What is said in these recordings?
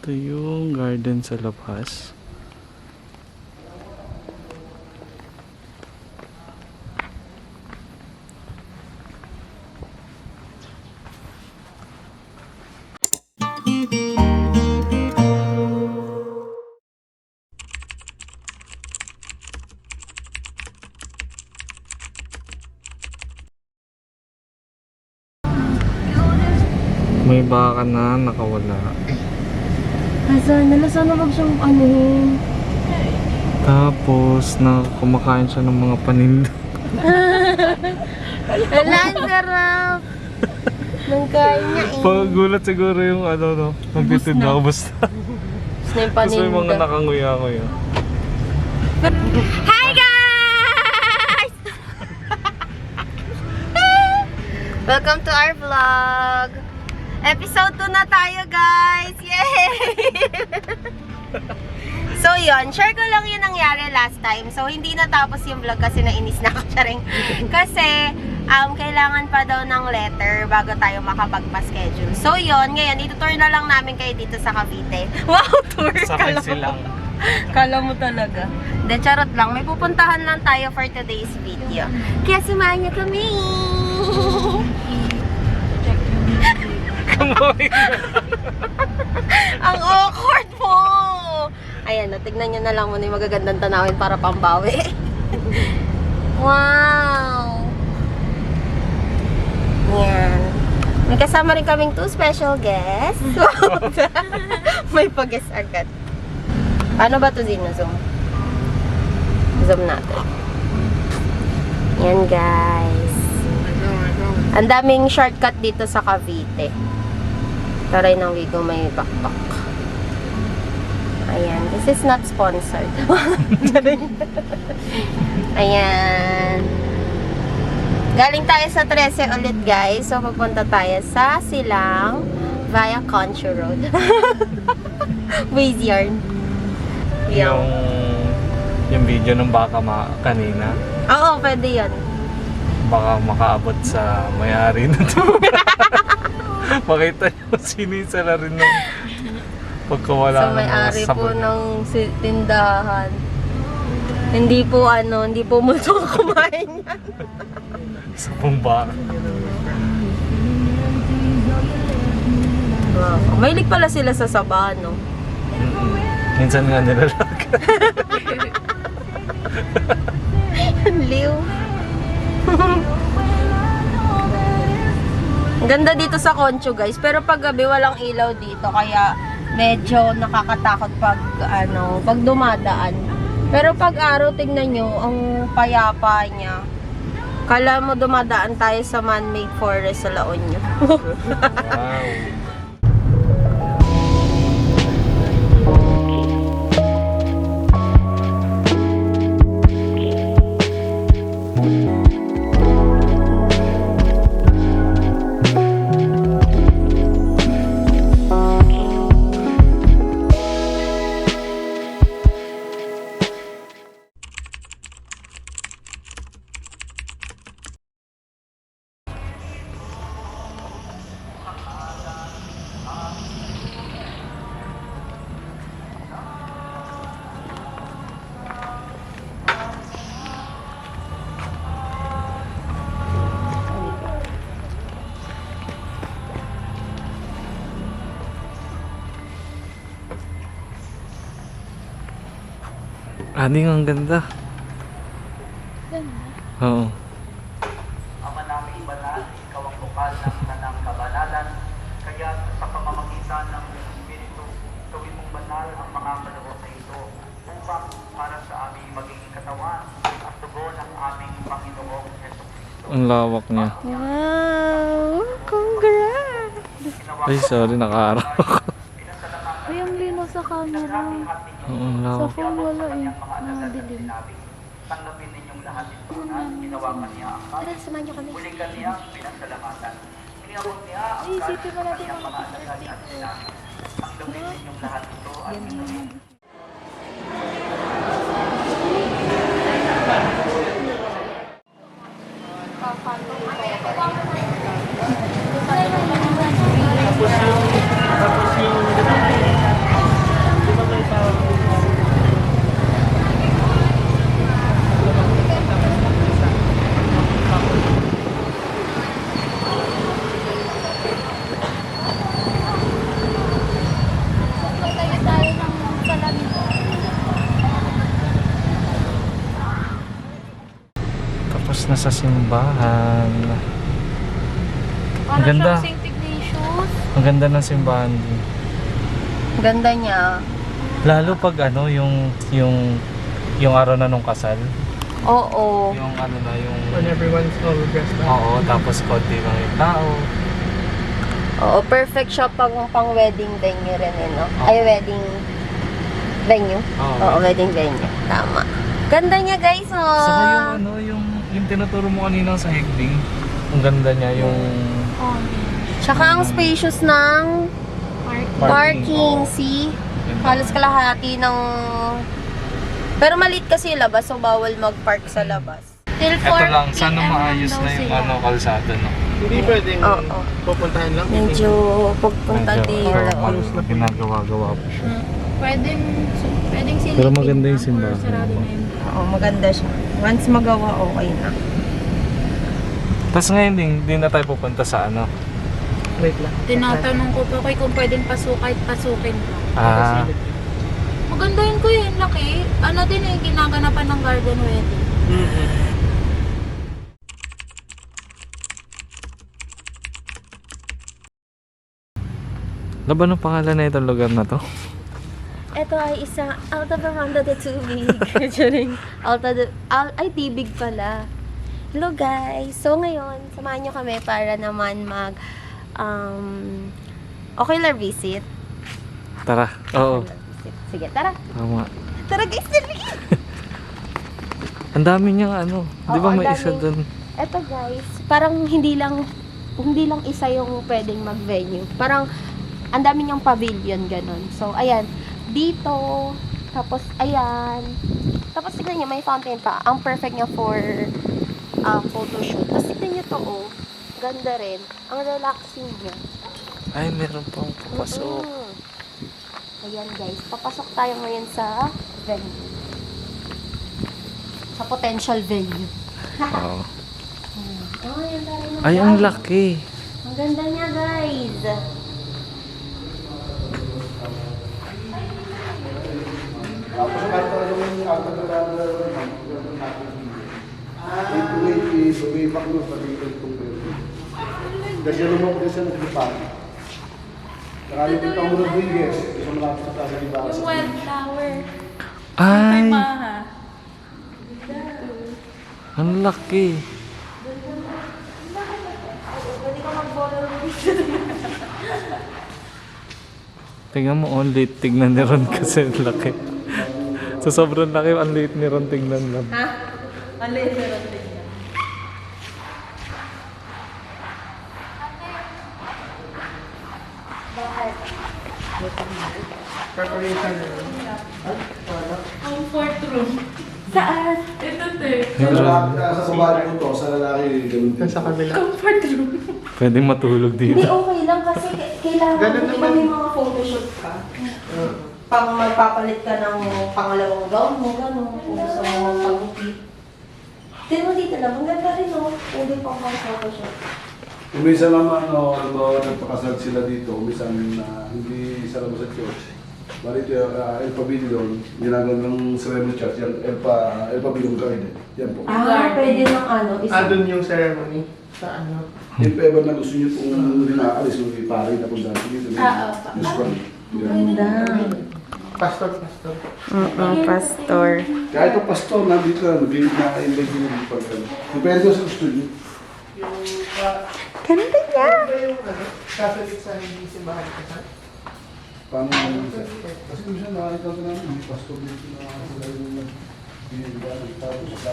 Ito yung garden sa labas. May baka na nakawala. Sana wag siyang anuhin. Tapos kumakain siya ng mga paninda. Wala, ang sarap. Nang kain niya eh. Paggulat siguro yung no, nagtitid na ubos na. Tapos na yung Tapos may mga paninda. nakanguya-nguya. Hi guys! Welcome to our vlog. Episode 2 na tayo guys! Yay! So yun, share ko lang yung nangyari last time. So hindi natapos yung vlog kasi nainis na ako siya rin. Kasi kailangan pa daw ng letter bago tayo makapagpa-schedule. So yun, ngayon itutour na lang namin kayo dito sa Cavite. Wow, tour! Sakay silang. Kala mo talaga. De, charot lang. May pupuntahan lang tayo for today's video. Kaya samahan niyo kami! Ang awkward mo! Ayan, tignan nyo na lang muna yung magagandang tanawin para pambawi. Wow! Yan. May kasama rin kaming 2 special guests. May pag-guest agad. Paano ba ito zoom? Zoom natin. Yan guys. Ang daming shortcut dito sa Cavite. Taray ng Wigo may backpack. Ayan. This is not sponsored. Ayan. Galing tayo sa 13 ulit guys. So pupunta tayo sa Silang via Concho Road. Waze yarn. Yung video ng baka kanina. Oo, pwede yun. Baka makaabot sa may-ari na ito. Makita nyo sino yung salarin ng pagkawala So ng mga may-ari po sabon. ng tindahan. Hindi po multo kumain yan. Sabong baka. Wow. Mahilig pala sila sa saba, no? Minsan nga nilalagay. Liw. Ang ganda dito sa Concho, guys. Pero pag gabi walang ilaw dito, kaya medyo nakakatakot pag dumadaan. Pero pag araw, tingnan nyo, ang payapa niya. Kala mo dumadaan tayo sa man-made forest sa La Union. Wow. Aning ang ganda. Ganda. Oo. Ama namin banal, ikaw ang bukal ng kanang kabanalan, kaya sa pamamagitan ng Espiritu, gawin mong banal ang mga kaloob na ito, upang para sa aming magiging katawan at dugo ng aming Panginoong Jesucristo. Ang lawak niya. Wow! Congrats! Ay, sorry, nakaharap ako. Ay, ang linaw sa camera. Oo, ang Sa lawak. phone wala eh. Nakadilim. Tanggapin ninyong lahat ito na ginawakan niya ang Tara, samahan niyo kami. muling kaniya pinasalamatan. Iniabot niya ang Ay, isipin mo natin kanyang ang mga alagaan at sinabi. Tanggapin ninyong lahat ito at inumin. sa simbahan. Para Ganda. siyang St. Ignatius. Ang ganda ng simbahan din. Ganda niya. Lalo pag ano, yung araw na nung kasal. Oo. Yung ano na, yung... When everyone's all dressed up. Oo, tapos konti lang yung tao. Oo, perfect siya pang wedding venue rin eh, no? Ay, wedding venue? Oo. Oo, wedding venue. Tama. Ganda niya, guys, oh. Saka yung ano, yung tinuturo mo kanina sa Hegding. Ang ganda niya, yung... Oh, Tsaka ang spacious ng parking. Oo. See? Ganda. Halos kalahati ng... Pero maliit kasi yung labas, so bawal mag-park sa labas. Till 4 Ito lang, sana PM maayos daw na yung sila. ano, kalsada, no? Hindi pwedeng Oo. pupuntahan lang. Medyo pagpunta Medyo, dito. oo, ginagawa-gawa pa siya. Pwedeng silipin Pero maganda yung lang or simbahan. sarado na yun. Oo, maganda siya. Once magawa, okay na. Tapos ngayon din na tayo pupunta sa ano. Wait lang. Tinatanong ko pa kung pwedeng pasukin ko. Ah, Maganda yun ko yun, laki. Ano din eh, ginaganapan ng garden wedding. laban ang pangalan na itong lugar na to? Ito ay isang Alta Veranda de Tubig. Charing. Ay, Tibig pala. Hello guys! So ngayon, samahan nyo kami para naman mag ocular visit. Tara, oo. Ocular visit. Sige, tara. Tama. Tara guys, dali! Ang dami niyang ano. Di ba Oo, may ang isa dami. doon? Eto guys, parang hindi lang isa yung pwedeng mag-venue. Parang ang dami niyang pavilion ganun. So ayan, dito, tapos ayan. Tapos tignan niyo, may fountain pa. Ang perfect niya for photoshoot. Tapos tignan niyo to, oh. Ganda rin. Ang relaxing niya. Ay, meron pang papasok. Ayan guys, papasok tayo ngayon sa venue. Sa potential venue. Oo. Oh, yan tayo na. Ay, ang laki. Ang ganda niya, guys. Kasi lumok din siya nagdipan. Marami dito ang Rodriguez. Gusto malapit sa casa ni Barra. Yung wildflower. Ay, Maha. ang laki. Tingnan mo, ang liit tignan ni Ron kasi ang laki. Sa sobrang laki, ang liit ni Ron tignan lang. Ha? Ang liit na rin din yan. Preparation. Comfort room. Saan? Ito te. Sa babae ko to, sa lalaki, ganun din. Sa kabila. Comfort room. Pwedeng matulog Hindi, dito. okay lang kasi kailangan Ganun hindi naman. may mga photoshoot ka. Pang magpapalit ka ng pangalawang gown mo, gano'n. Kung gusto mo magpagupit. Tignan mo dito lang, ang ganda rin, no? Pwede pang photoshoot. Umisa naman, no, nagpakasal sila dito, umisa na hindi sa labas sa church. Bali ito yung El Pavilion, ginagawa ng ceremony church, yung El Pavilion Garden. Yan po. Pwede ng ano, isa. Doon yung ceremony. Sa ano? If ever na gusto nyo kung rinaalis, kung ipari na kung dati dito. Usually. Ganda. Pastor. Pastor. Kahit ang pastor, nandito na, nag-invite nyo dito pag depende sa gusto nyo. Ganda niya. Ano yung Catholic sa hindi simbahan ka? Paano naman siya? Kasi kung siya nakakita ko namin, may pastor dito na sila yung nag-binigyan tapos sa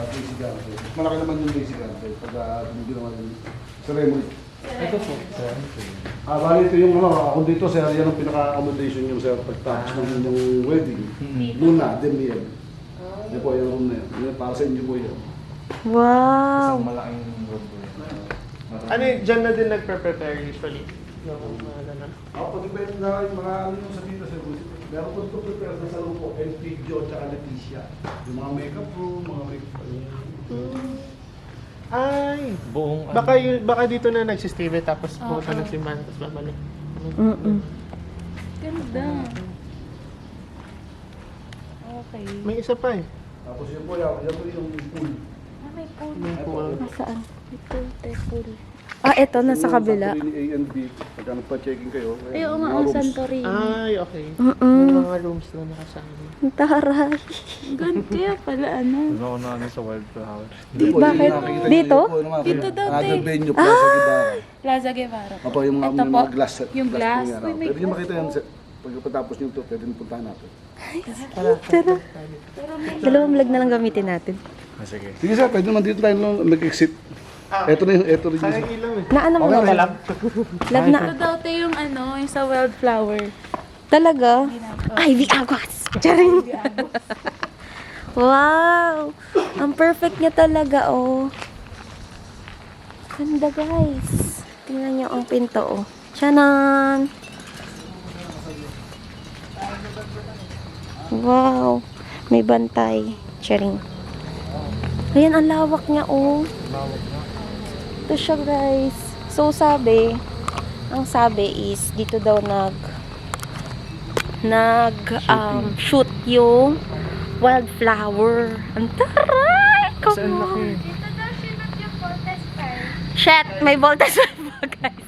basic garden. Malaki naman yung basic garden pag ginawa yung ceremony. Ito po. Bali ito yung ano, ako dito sir, yan ang pinaka-accommodation yung sir pagtapos ng inyong wedding. Luna, then yan. Yan po yung room na yan. Yan, para sa inyo po yan. Wow. Isang malaking room. Ano yun, dyan na din nagpre-prepare usually? Yung mga gano'n. Ako pag-depende na yung mga ano yung sa dito sir. Meron po ito prepare na sa room po, Elpidio at saka Leticia. Yung mga makeup room, mga makeup Ay! Buong Baka dito na nagsistay tapos pumunta ng simbahan tapos babalik. Ganda. Okay. May isa pa eh. Tapos yun po yung pool. Ah, may pool. Nasaan? Ito, pool. Ah, ito, nasa kabila. Santorini A and B. Pagka nagpa-checking kayo. Ay, oo nga, mga ang rooms. Santorini. Ay, okay. Mm-mm. Yung mga rooms na nakasama. Taray. Kaya pala, ano? Ano ko na ano sa Wildflower. Hindi po, Bakit? yung nakikita Dito? niyo po, yung mga- Dito daw, Another te. venue, Plaza Guevara. Plaza Guevara. Opo, yung mga, Ito may po, mga glass. yung glass. po yan, Uy, oh. may Pwede nyo makita yan. Pagkatapos nyo ito, pwede nyo puntahan natin. Tara. Dalawang vlog na lang gamitin natin. Ah, sige. Sige sir, pwede naman dito tayo mag-exit. Ito na yung, ito rin Sayang yung... ilaw eh. Naano mo Okay naman? lang. Love na. Ito daw, te, yung ano, yung sa wildflower. Talaga? Ivy Aguas. Charing. Wow! Ang perfect niya talaga, oh. Ganda, guys. Tingnan niyo ang pinto, oh. Tiyanan! Wow! May bantay. Charing. Ayan, ang lawak niya, oh. Ito siya, guys. So, ang sabi is, dito daw shoot yung wildflower. Ang taray! Come on! Shit! May voltage pa, guys.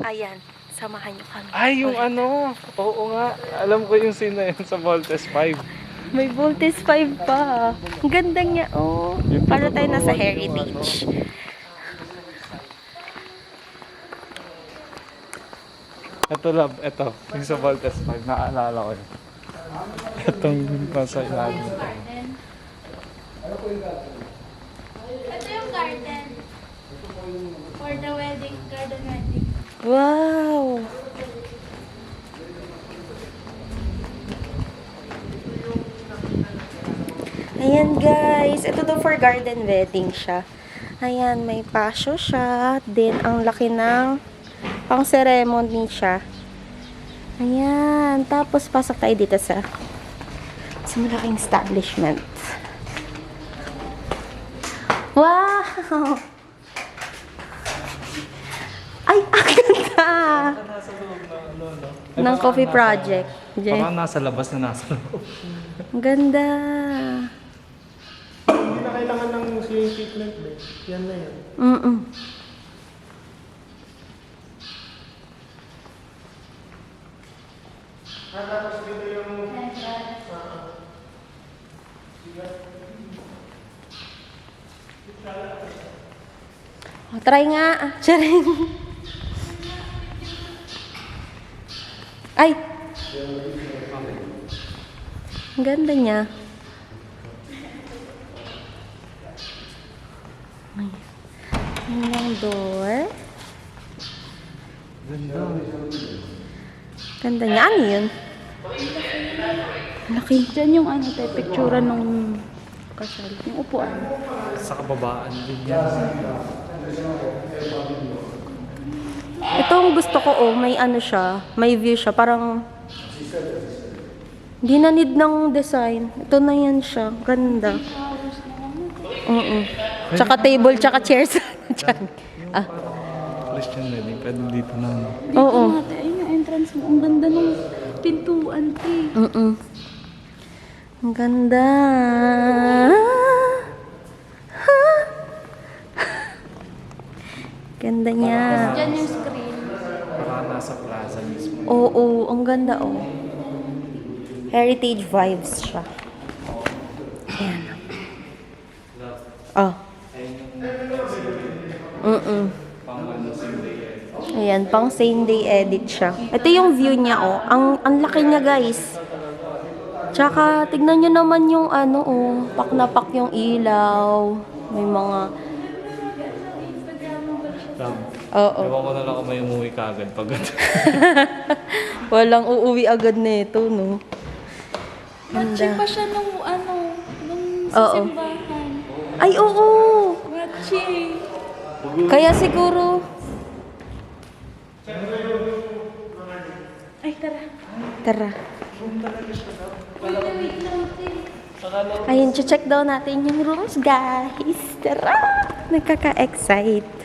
Ayan. Samahan niyo kami. Ay, yung ano. Oo nga. Alam ko yung scene na yun sa Voltes 5. May voltage 5 pa. Ang ganda niya, oh. Para tayo nasa heritage. Ito love, ito. Yung sa Voltes 5. Naaalala ko yun. Itong nasa ilalim. Ito yung garden. For the wedding, garden wedding. Wow! Ayan guys, ito daw for garden wedding siya. Ayan, may pasyo siya. Then, ang laki ng pang ceremony siya. Ayan, tapos pasok tayo dito sa malaking establishment. Wow! Ay, ang ganda! Ng coffee project. Parang nasa labas na nasa loob. Ang ganda. Hindi na kailangan ng swimming treatment eh. Yan na yun. Mm-mm. Tapos dito yung... Oh, try nga. Charing. Ay! Ang ganda niya. Ay. Yan yung door. Ganda niya. Ano yun? Laki. Diyan yung ano, te, picture nung kasal. Yung upuan. Sa kababaan din yan. Ito ang gusto ko, oh. May ano siya. May view siya. Parang hindi na need ng design. Ito na yan siya. Ganda. Tsaka table, tsaka chairs. Diyan. Ah. Christian wedding. Pwede dito na. ano. Oo. Ate, ayun yung entrance mo. Ang ganda nung pintuan, te. Ang ganda. Ganda niya. Diyan yung screen. Parang nasa plaza mismo. Oo, ang ganda, oh. Heritage vibes siya. Ayan. Oh. Ayan, pang same day edit siya. Ito yung view niya, oh. Ang laki niya, guys. Tsaka, tignan nyo naman yung ano, oh. Pak na pak yung ilaw. May mga... Love. Oo. Ewan ko na lang kung may umuwi ka agad pag Walang uuwi agad nito, no? Matching Ganda. pa siya nung ano, nung Oo. sa simbahan. Ay, oo! Matching. Kaya siguro... Ay, tara. Tara. Ayun, check daw natin yung rooms, guys. Tara! Nakaka-excite.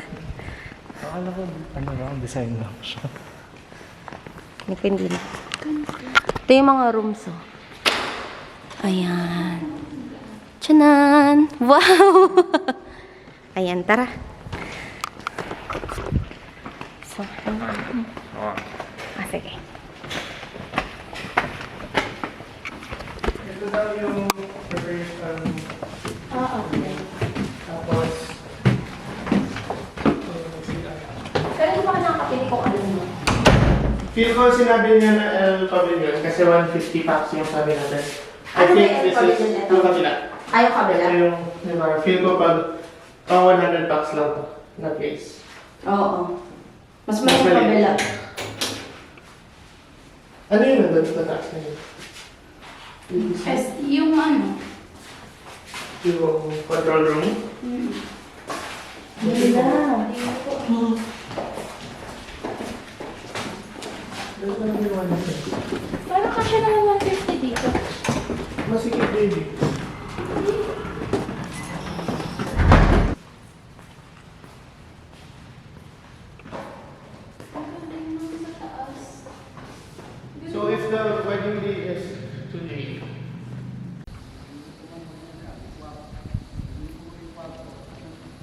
Akala ko, ano lang, design lang siya. Hindi na. Ito yung mga rooms, oh. Ayan. Tchanan! Wow! Ayan, tara. So, sige. Ito daw yung first, Okay. tapos, Pero hindi pa ka nakakapili kung ano mo. feel ko sinabi niya na El Pavilion kasi 150 packs yung sabi natin. I Ano ba think yung this is Pavilion ito? yung kabila. Ayaw kabila? Ito yung, di ba, feel ko pag 100 packs lang to na case. Oo. Mas Mas may maliit. kabila. Ano yun nandun sa taas na yun? Yung ano? Yung control room? Ganda. Parang kasya naman 150 dito. Masikip baby. So if the wedding day is today,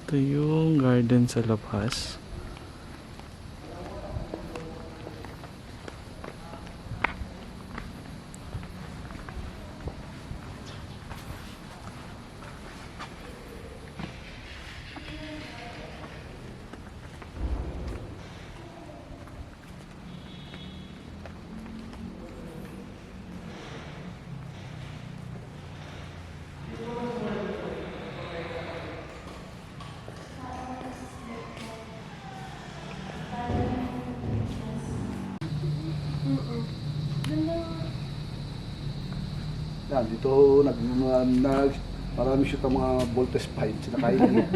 Ito yung garden sa labas. Yan, dito marami shoot ang mga voltage pipes. Sinakain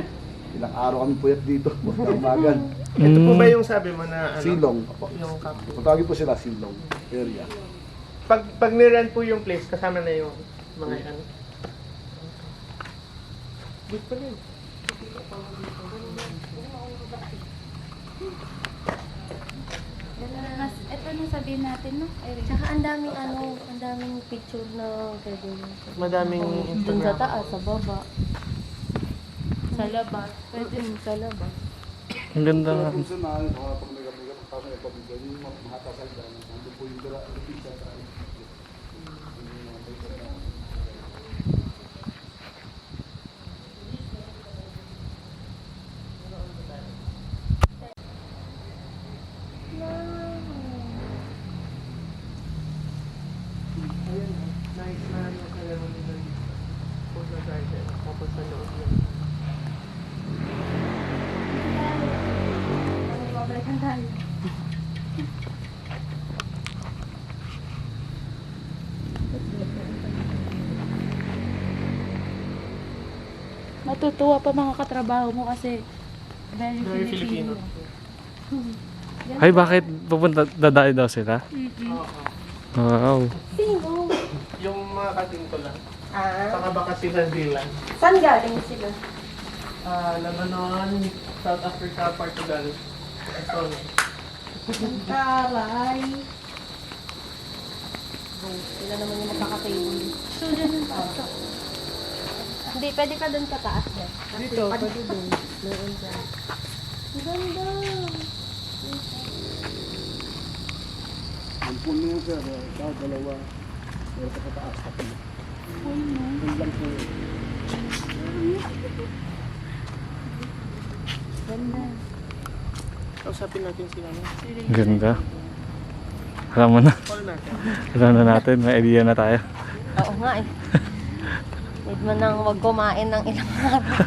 ilang araw kami puyat dito. Magkamagan. ito po ba yung sabi mo na ano? Silong. Yung captain. Patawagin po sila Silong area. Pag nirent po yung place, kasama na yung mga ano. Good pa rin. Mas, ito na sabihin natin, no? Irene. Tsaka ang daming picture na pwede mo. Madaming Dun sa Instagram. taas, sa baba. Sa labas. Pwede sa labas. Ang ganda nga. Kung saan na, pag may tapos may pabigyan, yung mahatasal dyan, nandun po yung dala, pizza sa Nice na yung kalaman nila. Food na garden. Tapos sa loob yun. Babalikan tayo. Matutuwa pa mga katrabaho mo kasi very Very Filipino. Ay, bakit pupunta, dadayo daw sila? Oo. Wow. Sino? Yung mga kating ko lang. Ah. Saka baka sila Zealand. Saan galing sila? Lebanon, South Africa, Portugal. Estonia. Taray. Sila naman yung magkakatable. Hindi, pwede ka doon kataas yan. Dito, Pwede doon. Meron dyan. Ang ganda. Ang pool niyo sir, dalawa. Meron pa pataas tatlo. Yun lang po. Ganda. kausapin natin sila. No? Ang ganda. Alam mo na. Call natin. Alam na natin. May idea na tayo. Oo nga eh. Need mo nang wag kumain ng ilang araw.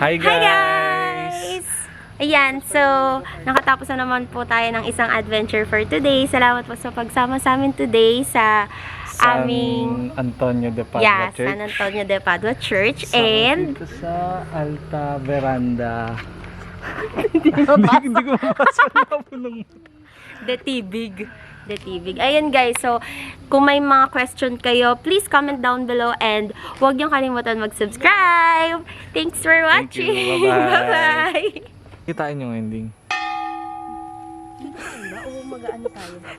Hi guys! Hi guys! Ayan, so nakatapos na naman po tayo ng isang adventure for today. Salamat po sa pagsama sa amin today sa aming San Antonio de Padua yeah, Church. San Antonio de Padua Church. So, And dito sa Alta Veranda. Hindi ko mapasa na po ng The Tibig. The Tibig. Ayun guys, so kung may mga question kayo, please comment down below and huwag niyong kalimutan mag-subscribe. Thanks for Thank you. watching. Bye-bye. Bye-bye. Kitain yung ending. mag-ano tayo.